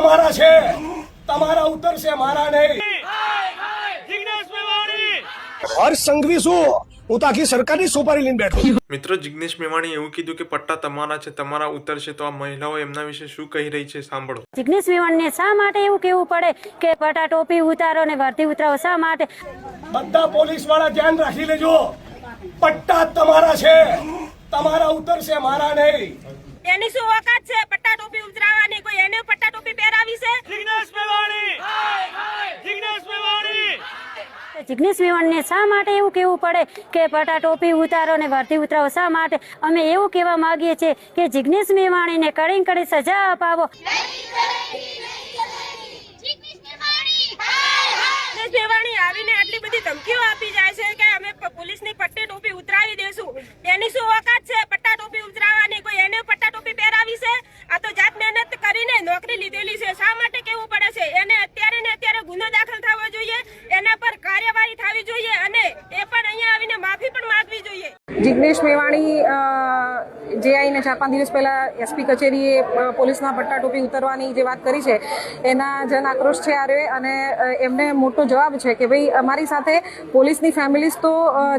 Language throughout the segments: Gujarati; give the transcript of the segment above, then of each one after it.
તમારા છે, તમારા ઉતરશે, મારા નહીં. હર્ષ સંઘવી શું, હું તો આખી સરકારની સોપારી લઈને બેઠો. મિત્રો, જિગ્નેશ મેવાણીએ એવું કીધું કે પટ્ટા તમારા છે, તમારા ઉતરશે. તો આ મહિલાઓ એમના વિશે શું કહી રહી છે સાંભળો. જિગ્નેશ મેવાણીને શા માટે એવું કહેવું પડે કે પટ્ટા ટોપી ઉતારો ને વર્દી ઉતરાવો? શા માટે? બધા પોલીસ વાળા ધ્યાન રાખી લેજો, પટ્ટા તમારા છે, તમારા ઉતરશે, મારા નહીં. એની શું ઓકાત છે પટ્ટા ટોપી ઉતરાવવાની? કોઈ એને પટ્ટા ટોપી પહેરાવી છે? જિગ્નેશ મેવાણી, જિગ્નેશ મેવાણી. જિગ્નેશ મેવાણીને શા માટે એવું કહેવું પડે કે પટ્ટા ટોપી ઉતારો ને વર્દી ઉતરાવો? શા માટે? અમે એવું કહેવા માંગીએ છીએ કે જિગ્નેશ મેવાણીને કડી કડી સજા અપાવો. મેવાણી આવીને આટલી બધી ધમકીઓ આપી જાય છે કે અમે પોલીસની પટ્ટી ટોપી ઉતરાવી દેશું. એની શું ઓકાત છે પટ્ટા ટોપી ઉતરાવવાની? કોઈ એને પટ્ટા ટોપી પહેરાવી છે? આ તો જાત મહેનત કરીને નોકરી લીધેલી છે. શા માટે કેવું પડે છે? એને અત્યારે ને અત્યારે ગુનો દાખલ થવો જોઈએ, એના પર કાર્યવાહી થવી જોઈએ અને એ પણ અહીંયા આવીને માફી પણ માંગવી જોઈએ. જિગ્નેશ મેવાણી જે આવીને 4-5 દિવસ પહેલા એસપી કચેરીએ પોલીસના પટ્ટા ટોપી ઉતરવાની જે વાત કરી છે એના જન આક્રોશ છે આ રહ્યો. અને એમને મોટો જવાબ છે કે ભાઈ અમારી સાથે પોલીસની ફેમિલીઝ તો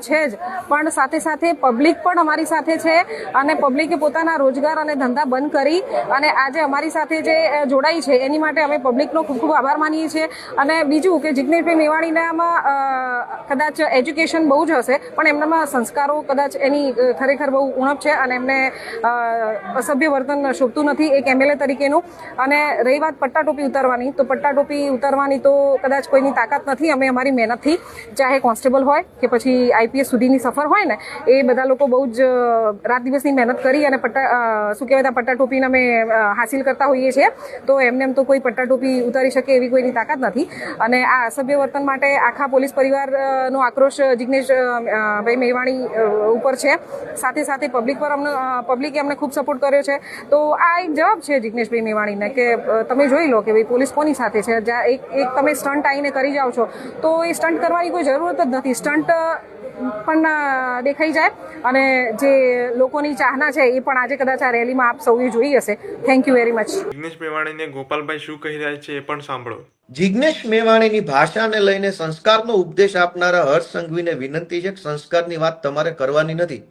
છે જ, પણ સાથે સાથે પબ્લિક પણ અમારી સાથે છે અને પબ્લિકે પોતાના રોજગાર અને ધંધા બંધ કરી અને આજે અમારી સાથે જે જોડાઈ છે એની માટે અમે પબ્લિકનો ખૂબ ખૂબ આભાર માનીએ છીએ. અને બીજું કે જિગ્નેશભાઈ મેવાણીનામાં કદાચ એજ્યુકેશન બહુ જ હશે પણ એમનામાં સંસ્કારો કદાચ એની ખરેખર બહુ ઉણપ છે અને એમને અસભ્ય વર્તન શોભતું નથી એક એમએલએ તરીકેનું. અને રહી વાત પટ્ટા ટોપી ઉતારવાની, તો પટ્ટા ટોપી ઉતારવાની તો કદાચ કોઈની તાકાત નથી. અમે અમારી મહેનતથી, ચાહે કોન્સ્ટેબલ હોય કે પછી આઈપીએસ સુધીની સફર હોય ને, એ બધા લોકો બહુ જ રાત દિવસની મહેનત કરી અને શું કહેવાય પટ્ટા ટોપીને અમે હાસિલ કરતા હોઈએ છીએ. તો એમ તો કોઈ પટ્ટા ટોપી ઉતારી શકે એવી કોઈની તાકાત નથી. અને આ અસભ્ય વર્તન માટે આખા પોલીસ પરિવારનો આક્રોશ જિગ્નેશ ભાઈ મેવાણી ઉપર છે. સાથે સાથે પબ્લિકે અમને ખૂબ સપોર્ટ કર્યો છે. તો આ એક જવાબ છે જિગ્નેશભાઈ મેવાણીને કે તમે જોઈ લો કે ભાઈ પોલીસ કોની સાથે છે. જ્યાં એક તમે સ્ટન્ટ આવીને કરી જાઓ છો તો એ સ્ટન્ટ કરવાની કોઈ જરૂરત જ નથી. સ્ટન્ટ પણ દેખાઈ જાય અને જે લોકોની ચાહના છે એ પણ આજે કદાચ આ રેલીમાં આપ સૌએ જોઈ હશે. Thank you very much. Jignesh મેવાણીને ગોપાલભાઈ શું કહી રહ્યા છે એ પણ સાંભળો. જિગ્નેશ મેવાણીની ભાષાને લઈને સંસ્કારનો ઉપદેશ આપનારા હર્ષ સંઘવીને વિનંતી છે કે સંસ્કારની વાત તમારે કરવાની નથી.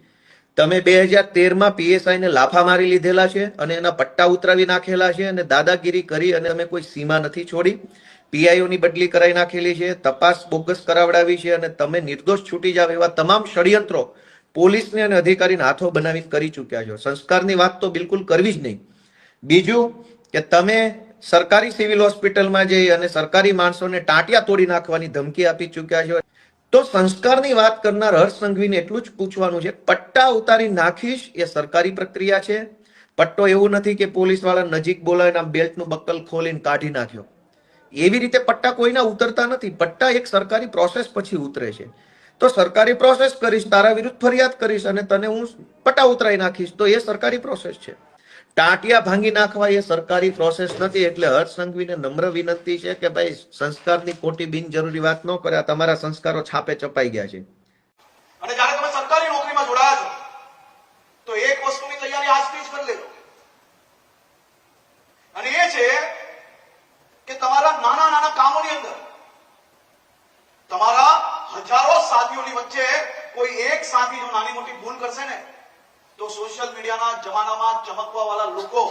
તમે 2013માં પીએસઆઈને લાફા મારી લીધેલા છે અને એના પટ્ટા ઉતરાવી નાખેલા છે અને દાદાગીરી કરી અને તમે કોઈ સીમા નથી છોડી. પીઆઈઓની બદલી કરાવી નાખેલી છે, તપાસ બોગસ કરાવડાવી છે અને તમે નિર્દોષ છૂટી જાવ એવા તમામ ષડયંત્રો પોલીસને અને અધિકારીને હાથો બનાવી કરી ચૂક્યા છો. સંસ્કારની વાત તો બિલકુલ કરવી જ નહીં. બીજું કે તમે સરકારી સિવિલ હોસ્પિટલમાં જઈ અને સરકારી માણસોને ટાંટિયા તોડી નાખવાની ધમકી આપી ચૂક્યા છો. તો સંસ્કારની વાત કરનાર હર્ષ સંઘવીને એટલું જ પૂછવાનું છે, પટ્ટા ઉતારી નાખીશ એ સરકારી પ્રક્રિયા છે. પટ્ટો એવું નથી કે પોલીસ વાળા નજીક બોલાવીને આમ બેલ્ટનું બક્કલ ખોલીને કાઢી નાખ્યો. એવી રીતે પટ્ટા કોઈના ઉતરતા નથી. પટ્ટા એક સરકારી પ્રોસેસ પછી ઉતરે છે. તો સરકારી પ્રોસેસ કરીશ, તારા વિરુદ્ધ ફરિયાદ કરીશ અને તને હું પટ્ટા ઉતરાઈ નાખીશ તો એ સરકારી પ્રોસેસ છે. ટાંટિયા ભાંગી નાખવા એ સરકારી પ્રોસેસ નથી. એટલે હર્ષ સંઘવીને નમ્ર વિનંતી છે કે ભાઈ સંસ્કારની ખોટી બિનજરૂરી વાત ન કરે. તમારા સંસ્કારો છાપે ચપાઈ ગયા છે. અને જ્યારે તમે સરકારી નોકરીમાં જોડાયા છો તો એક વસ્તુની તૈયારી આજથી જ કરી લેજો અને એ છે કે તમારા નાના નાના કામોની અંદર તમારા હજારો સાથીઓની વચ્ચે કોઈ એક સાથી જો નાની મોટી ભૂલ કરશે ને તો સોશિયલ મીડિયાના જમાનામાં ચમકવા વાળા લોકો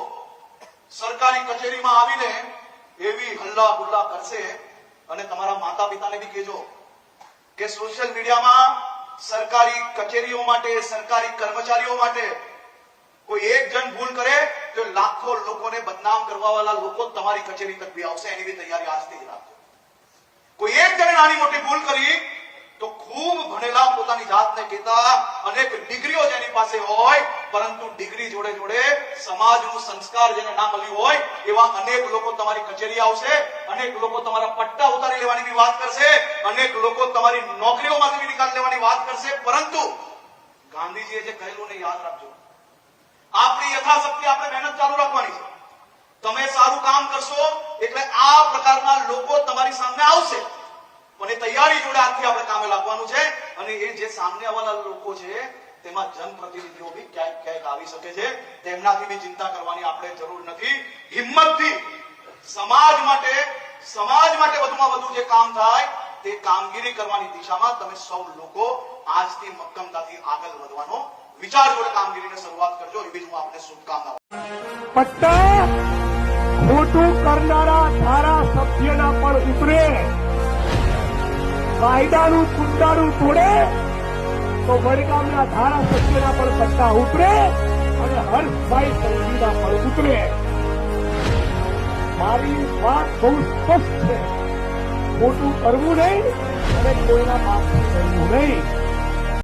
સરકારી કચેરીમાં આવીને એવી હલ્લા ગુલ્લા કરશે. અને તમારા માતા પિતાને બી કહેજો કે સોશિયલ મીડિયામાં સરકારી કચેરીઓ માટે, સરકારી કર્મચારીઓ માટે કોઈ એક જણ ભૂલ કરે તો લાખો લોકોને બદનામ કરવા વાળા લોકો તમારી કચેરી તક બી આવશે. એની બી તૈયારી આજથી જ રાખજો. કોઈ એક જણે નાની મોટી ભૂલ કરી તો ખૂબ ભણેલા, પોતાની જાતને કહેતા અનેક ડિગ્રીઓ જેની પાસે હોય પરંતુ ડિગ્રી જોડે જોડે સમાજનું સંસ્કાર જેને ના મળ્યું હોય એવા અનેક લોકો તમારી કચેરી આવશે. અનેક લોકો તમારા પટ્ટા ઉતારી લેવાની બી વાત કરશે. અનેક લોકો તમારી નોકરીઓમાંથી બી નિકાલ લેવાની વાત કરશે. પરંતુ ગાંધીજીએ જે કહેલું ને યાદ રાખજો, આપણી યથાશક્તિ આપણે મહેનત ચાલુ રાખવાની છે. તમે સારું કામ કરશો એટલે આ પ્રકારના લોકો તમારી સામે આવશે પણ એ તૈયારી જોડે આજથી આપણે કામે લાગવાનું છે. અને એ જે સામે આવવાના લોકો છે તેમાં જનપ્રતિનિધિઓ બી ક્યાંક ક્યાંક આવી શકે છે. તેમનાથી બી ચિંતા કરવાની આપણે જરૂર નથી. હિંમતથી સમાજ માટે વધુમાં વધુ જે કામ થાય તે કામગીરી કરવાની દિશામાં તમે સૌ લોકો આજથી મક્કમતાથી આગળ વધવાનો વિચાર જોડે કામગીરીની શરૂઆત કરજો એવી જ હું આપને શુભકામનાઓ. પટ્ટા ખોટું કરનારા ધારાસભ્યના પણ ઉતરે, કાયદાનું કુંડાળું તોડે તો વડગામના ધારાસભ્યના પણ પટ્ટા ઉતરે અને હર્ષભાઈ સંઘવીના પણ ઉતરે. મારી વાત બહુ સ્પષ્ટ છે, ખોટું કરવું નહીં અને કોઈના પાપથી કરવું નહીં.